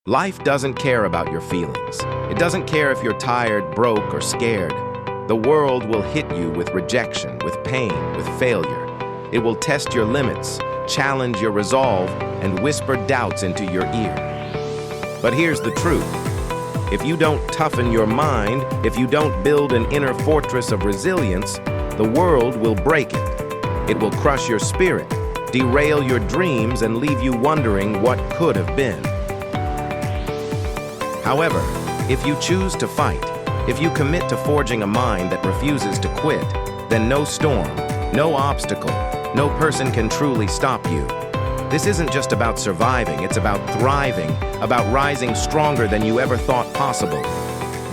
Life doesn't care about your feelings. It doesn't care if you're tired, broke, or scared. The world will hit you with rejection, with pain, with failure. It will test your limits, challenge your resolve, and whisper doubts into your ear. But here's the truth. If you don't toughen your mind, if you don't build an inner fortress of resilience, the world will break it. It will crush your spirit, derail your dreams, and leave you wondering what could have been. However, if you choose to fight, if you commit to forging a mind that refuses to quit, then no storm, no obstacle, no person can truly stop you. This isn't just about surviving, it's about thriving, about rising stronger than you ever thought possible.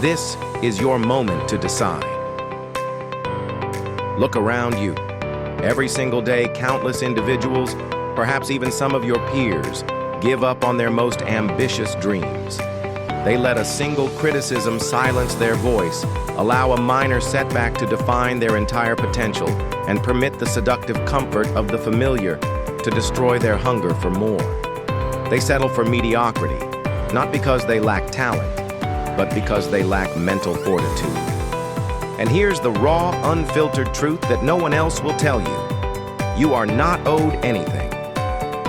This is your moment to decide. Look around you. Every single day, countless individuals, perhaps even some of your peers, give up on their most ambitious dreams. They let a single criticism silence their voice, allow a minor setback to define their entire potential, and permit the seductive comfort of the familiar to destroy their hunger for more. They settle for mediocrity, not because they lack talent, but because they lack mental fortitude. And here's the raw, unfiltered truth that no one else will tell you. You are not owed anything.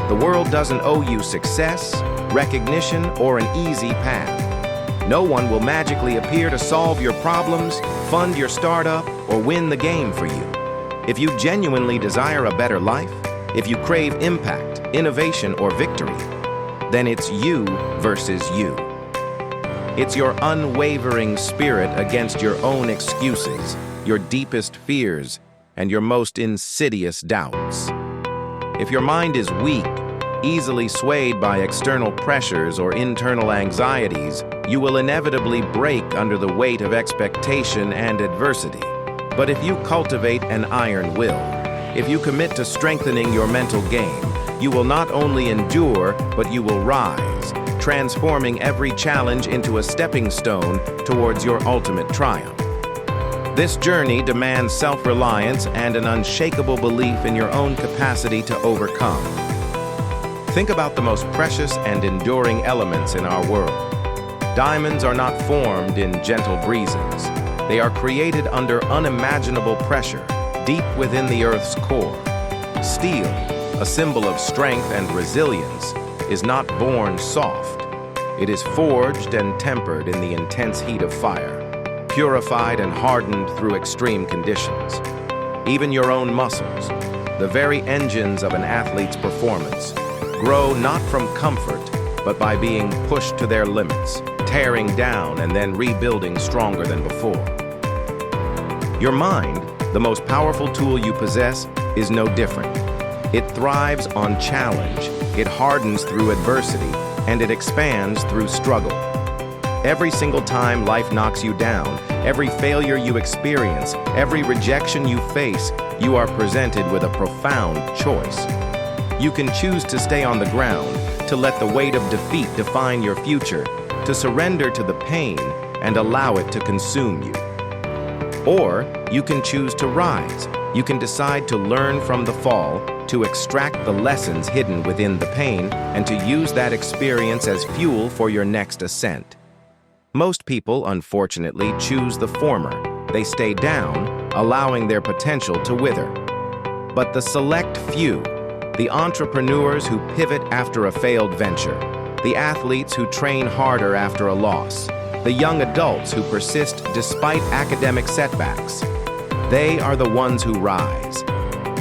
The world doesn't owe you success, recognition, or an easy path. No one will magically appear to solve your problems, fund your startup, or win the game for you. If you genuinely desire a better life, if you crave impact, innovation, or victory, then it's you versus you. It's your unwavering spirit against your own excuses, your deepest fears, and your most insidious doubts. If your mind is weak, easily swayed by external pressures or internal anxieties, you will inevitably break under the weight of expectation and adversity. But if you cultivate an iron will, if you commit to strengthening your mental game, you will not only endure, but you will rise, transforming every challenge into a stepping stone towards your ultimate triumph. This journey demands self-reliance and an unshakable belief in your own capacity to overcome. Think about the most precious and enduring elements in our world. Diamonds are not formed in gentle breezes. They are created under unimaginable pressure, deep within the Earth's core. Steel, a symbol of strength and resilience, is not born soft. It is forged and tempered in the intense heat of fire, purified and hardened through extreme conditions. Even your own muscles, the very engines of an athlete's performance, grow not from comfort, but by being pushed to their limits, tearing down and then rebuilding stronger than before. Your mind, the most powerful tool you possess, is no different. It thrives on challenge, it hardens through adversity, and it expands through struggle. Every single time life knocks you down, every failure you experience, every rejection you face, you are presented with a profound choice. You can choose to stay on the ground, to let the weight of defeat define your future, to surrender to the pain and allow it to consume you. Or you can choose to rise. You can decide to learn from the fall, to extract the lessons hidden within the pain, and to use that experience as fuel for your next ascent. Most people, unfortunately, choose the former. They stay down, allowing their potential to wither. But the select few, the entrepreneurs who pivot after a failed venture, the athletes who train harder after a loss, the young adults who persist despite academic setbacks, they are the ones who rise.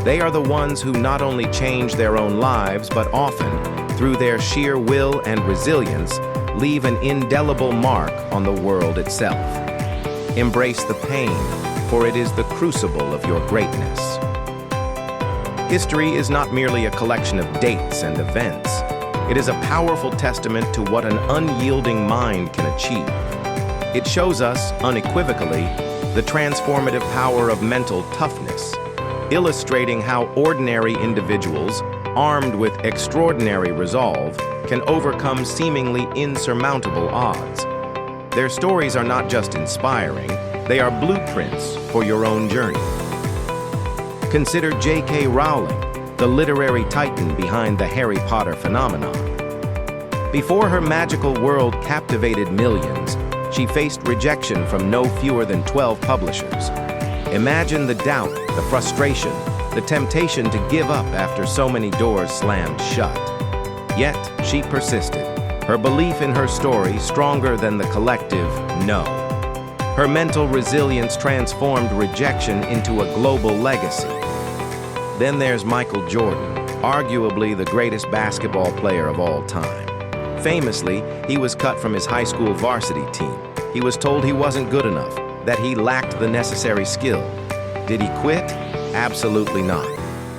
They are the ones who not only change their own lives, but often, through their sheer will and resilience, leave an indelible mark on the world itself. Embrace the pain, for it is the crucible of your greatness. History is not merely a collection of dates and events. It is a powerful testament to what an unyielding mind can achieve. It shows us, unequivocally, the transformative power of mental toughness, illustrating how ordinary individuals, armed with extraordinary resolve, can overcome seemingly insurmountable odds. Their stories are not just inspiring, they are blueprints for your own journey. Consider J.K. Rowling, the literary titan behind the Harry Potter phenomenon. Before her magical world captivated millions, she faced rejection from no fewer than 12 publishers. Imagine the doubt, the frustration, the temptation to give up after so many doors slammed shut. Yet, she persisted, her belief in her story stronger than the collective no. Her mental resilience transformed rejection into a global legacy. Then there's Michael Jordan, arguably the greatest basketball player of all time. Famously, he was cut from his high school varsity team. He was told he wasn't good enough, that he lacked the necessary skill. Did he quit? Absolutely not.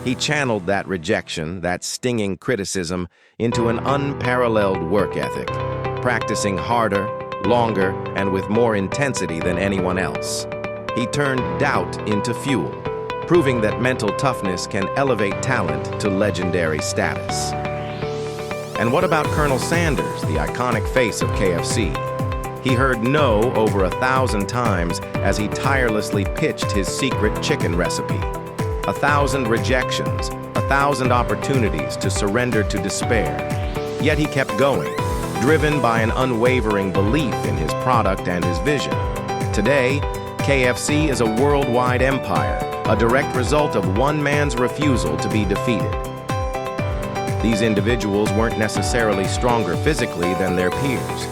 He channeled that rejection, that stinging criticism, into an unparalleled work ethic, practicing harder, longer, and with more intensity than anyone else. He turned doubt into fuel, proving that mental toughness can elevate talent to legendary status. And what about Colonel Sanders, the iconic face of KFC? He heard no over 1,000 times as he tirelessly pitched his secret chicken recipe. 1,000 rejections, 1,000 opportunities to surrender to despair. Yet he kept going, driven by an unwavering belief in his product and his vision. Today, KFC is a worldwide empire, a direct result of one man's refusal to be defeated. These individuals weren't necessarily stronger physically than their peers.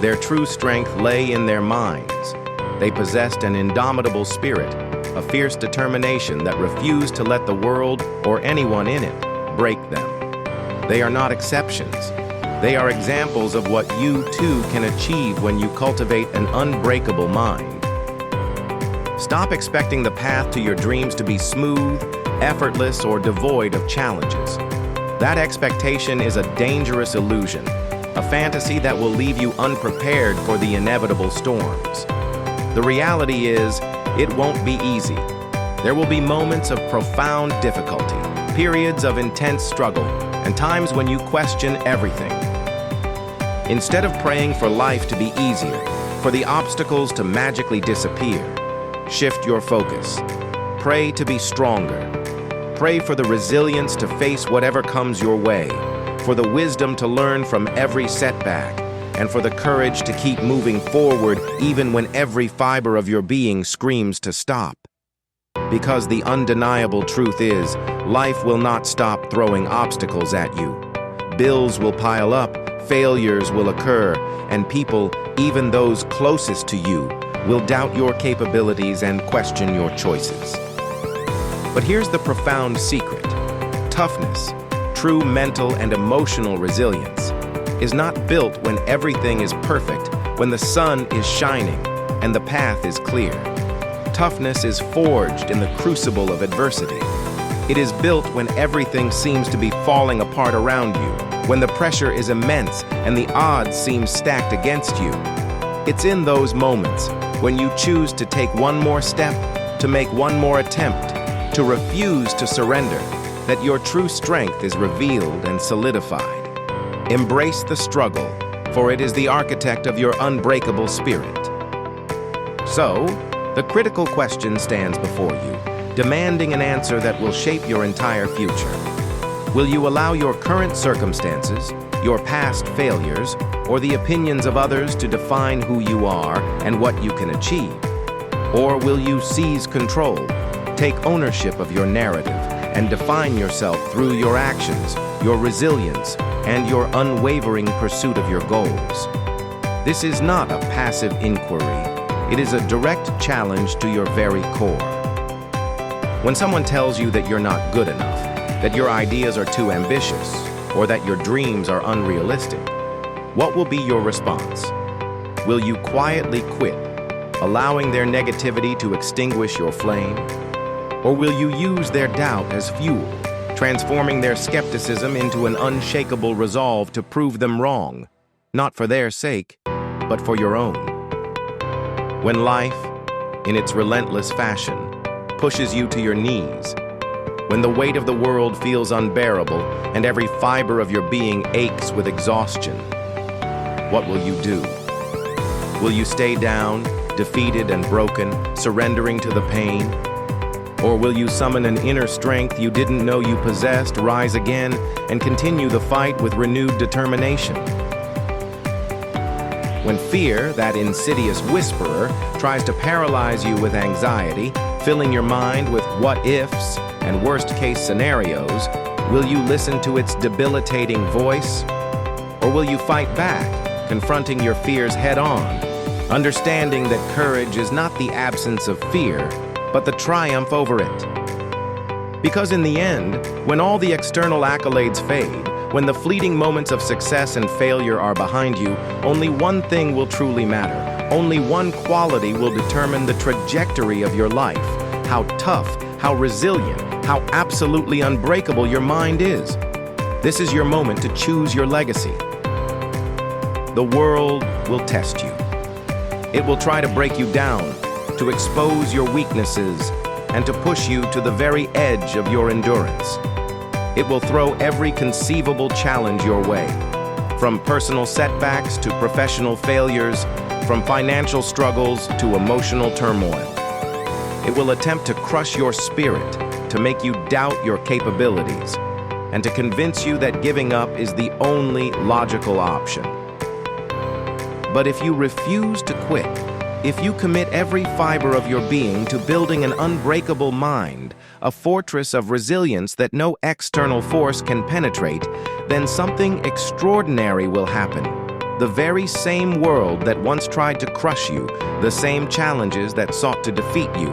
Their true strength lay in their minds. They possessed an indomitable spirit, a fierce determination that refused to let the world, or anyone in it, break them. They are not exceptions. They are examples of what you too can achieve when you cultivate an unbreakable mind. Stop expecting the path to your dreams to be smooth, effortless, or devoid of challenges. That expectation is a dangerous illusion, a fantasy that will leave you unprepared for the inevitable storms. The reality is, it won't be easy. There will be moments of profound difficulty, periods of intense struggle, and times when you question everything. Instead of praying for life to be easier, for the obstacles to magically disappear, shift your focus. Pray to be stronger. Pray for the resilience to face whatever comes your way, for the wisdom to learn from every setback, and for the courage to keep moving forward even when every fiber of your being screams to stop. Because the undeniable truth is, life will not stop throwing obstacles at you. Bills will pile up, failures will occur, and people, even those closest to you, will doubt your capabilities and question your choices. But here's the profound secret. Toughness, true mental and emotional resilience, is not built when everything is perfect, when the sun is shining and the path is clear. Toughness is forged in the crucible of adversity. It is built when everything seems to be falling apart around you, when the pressure is immense and the odds seem stacked against you. It's in those moments when you choose to take one more step, to make one more attempt, to refuse to surrender, that your true strength is revealed and solidified. Embrace the struggle, for it is the architect of your unbreakable spirit. So, the critical question stands before you, demanding an answer that will shape your entire future. Will you allow your current circumstances, your past failures, or the opinions of others to define who you are and what you can achieve? Or will you seize control, take ownership of your narrative, and define yourself through your actions, your resilience, and your unwavering pursuit of your goals? This is not a passive inquiry. It is a direct challenge to your very core. When someone tells you that you're not good enough, that your ideas are too ambitious, or that your dreams are unrealistic, what will be your response? Will you quietly quit, allowing their negativity to extinguish your flame? Or will you use their doubt as fuel, transforming their skepticism into an unshakable resolve to prove them wrong, not for their sake, but for your own? When life, in its relentless fashion, pushes you to your knees, when the weight of the world feels unbearable and every fiber of your being aches with exhaustion, what will you do? Will you stay down, defeated and broken, surrendering to the pain? Or will you summon an inner strength you didn't know you possessed, rise again, and continue the fight with renewed determination? When fear, that insidious whisperer, tries to paralyze you with anxiety, filling your mind with what-ifs and worst-case scenarios, will you listen to its debilitating voice? Or will you fight back, confronting your fears head-on, understanding that courage is not the absence of fear, but the triumph over it? Because in the end, when all the external accolades fade, when the fleeting moments of success and failure are behind you, only one thing will truly matter. Only one quality will determine the trajectory of your life. How tough, how resilient, how absolutely unbreakable your mind is. This is your moment to choose your legacy. The world will test you. It will try to break you down, to expose your weaknesses, and to push you to the very edge of your endurance. It will throw every conceivable challenge your way, from personal setbacks to professional failures, from financial struggles to emotional turmoil. It will attempt to crush your spirit, to make you doubt your capabilities, and to convince you that giving up is the only logical option. But if you refuse to quit, if you commit every fiber of your being to building an unbreakable mind, a fortress of resilience that no external force can penetrate, then something extraordinary will happen. The very same world that once tried to crush you, the same challenges that sought to defeat you,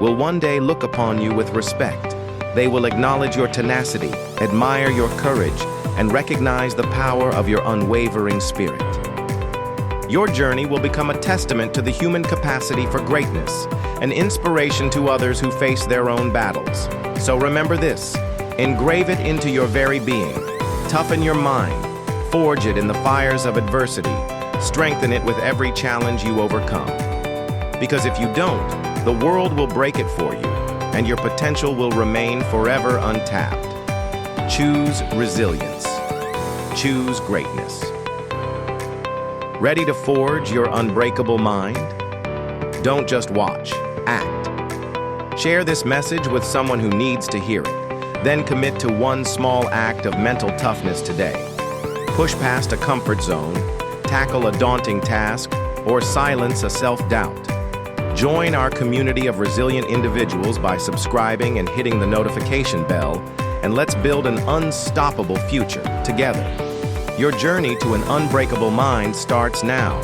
will one day look upon you with respect. They will acknowledge your tenacity, admire your courage, and recognize the power of your unwavering spirit. Your journey will become a testament to the human capacity for greatness, an inspiration to others who face their own battles. So remember this, engrave it into your very being, toughen your mind, forge it in the fires of adversity, strengthen it with every challenge you overcome. Because if you don't, the world will break it for you, and your potential will remain forever untapped. Choose resilience. Choose greatness. Ready to forge your unbreakable mind? Don't just watch, act. Share this message with someone who needs to hear it. Then commit to one small act of mental toughness today. Push past a comfort zone, tackle a daunting task, or silence a self-doubt. Join our community of resilient individuals by subscribing and hitting the notification bell, and let's build an unstoppable future together. Your journey to an unbreakable mind starts now.